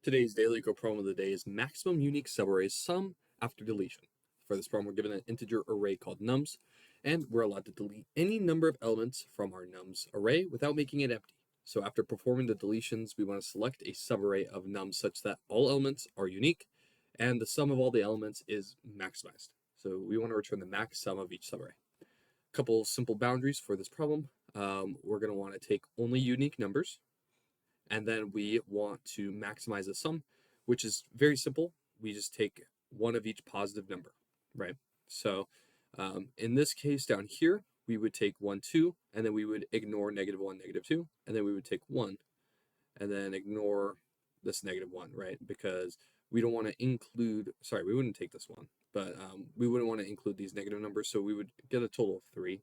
Today's daily LeetCode problem of the day is maximum unique subarray sum after deletion. For this problem, we're given an integer array called nums, and we're allowed to delete any number of elements from our nums array without making it empty. So after performing the deletions, we want to select a subarray of nums such that all elements are unique, and the sum of all the elements is maximized. So we want to return the max sum of each subarray. A couple simple boundaries for this problem. We're going to want to take only unique numbers. And then we want to maximize the sum, which is very simple. We just take one of each positive number, right? So in this case down here, we would take 1, 2, and then we would ignore -1, -2, and then we would take 1, and then ignore this -1, right? Because we don't want to include, sorry, we wouldn't take this one, but we wouldn't want to include these negative numbers, so we would get a total of 3,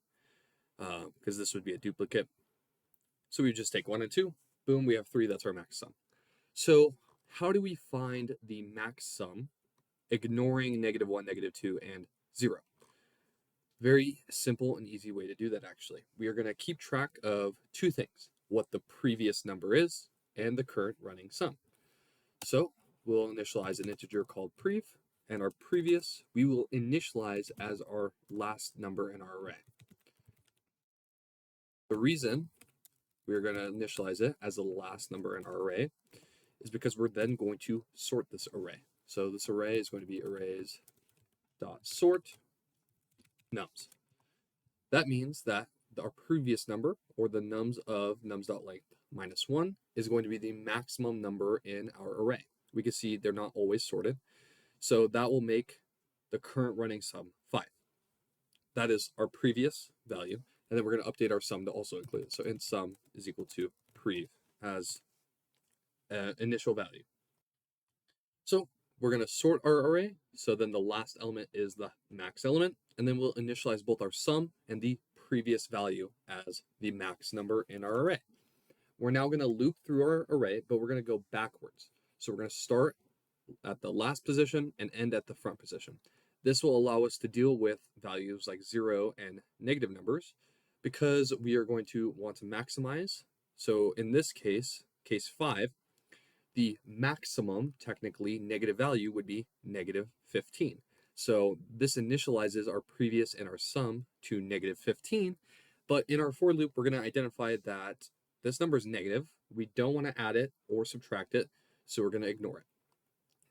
because this would be a duplicate. So we would just take 1 and 2. Boom, we have 3, that's our max sum. So how do we find the max sum ignoring -1, -2, and 0? Very simple and easy way to do that, actually. We are going to keep track of two things: what the previous number is and the current running sum. So we'll initialize an integer called prev, and our previous we will initialize as our last number in our array. The reason we're going to initialize it as the last number in our array is because we're then going to sort this array. So this array is going to be arrays.sort nums. That means that our previous number, or the nums of nums.length -1, is going to be the maximum number in our array. We can see they're not always sorted. So that will make the current running sum 5. That is our previous value. And then we're going to update our sum to also include it. So int sum is equal to prev as initial value. So we're going to sort our array. So then the last element is the max element. And then we'll initialize both our sum and the previous value as the max number in our array. We're now going to loop through our array, but we're going to go backwards. So we're going to start at the last position and end at the front position. This will allow us to deal with values like 0 and negative numbers, because we are going to want to maximize. So in this case, case 5, the maximum, technically, negative value would be -15. So this initializes our previous and our sum to -15. But in our for loop, we're going to identify that this number is negative. We don't want to add it or subtract it, so we're going to ignore it.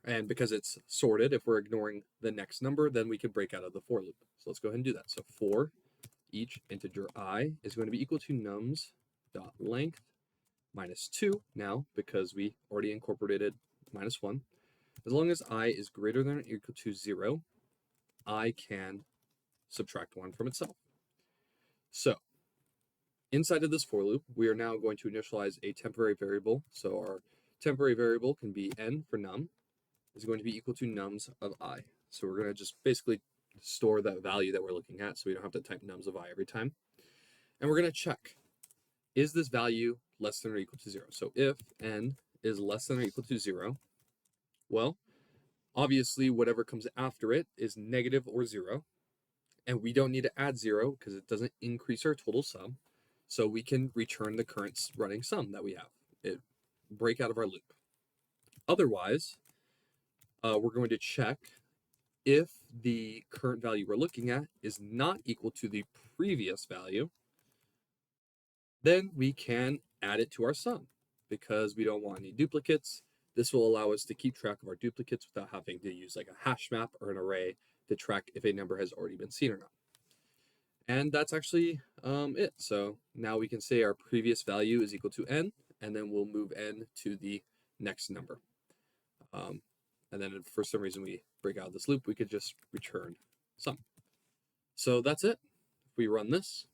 And because it's sorted, if we're ignoring the next number, then we could break out of the for loop. So let's go ahead and do that. So for each integer I is going to be equal to nums.length -2 now, because we already incorporated -1. As long as I is greater than or equal to 0, I can subtract 1 from itself. So inside of this for loop, we are now going to initialize a temporary variable. So our temporary variable can be n for num, is going to be equal to nums of I. So we're going to just basically store that value that we're looking at, so we don't have to type nums of I every time. And we're going to check, is this value less than or equal to 0? So if n is less than or equal to 0, well, obviously whatever comes after it is negative or 0, and we don't need to add 0 because it doesn't increase our total sum, so we can return the current running sum that we have. It break out of our loop. Otherwise, we're going to check if the current value we're looking at is not equal to the previous value, then we can add it to our sum, because we don't want any duplicates. This will allow us to keep track of our duplicates without having to use like a hash map or an array to track if a number has already been seen or not. And that's actually it. So now we can say our previous value is equal to n, and then we'll move n to the next number. And then if for some reason we break out of this loop, we could just return sum. So that's it. If we run this,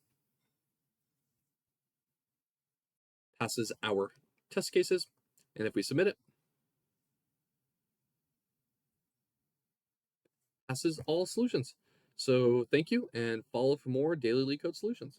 passes our test cases, and if we submit it, passes all solutions. So thank you, and follow for more daily LeetCode solutions.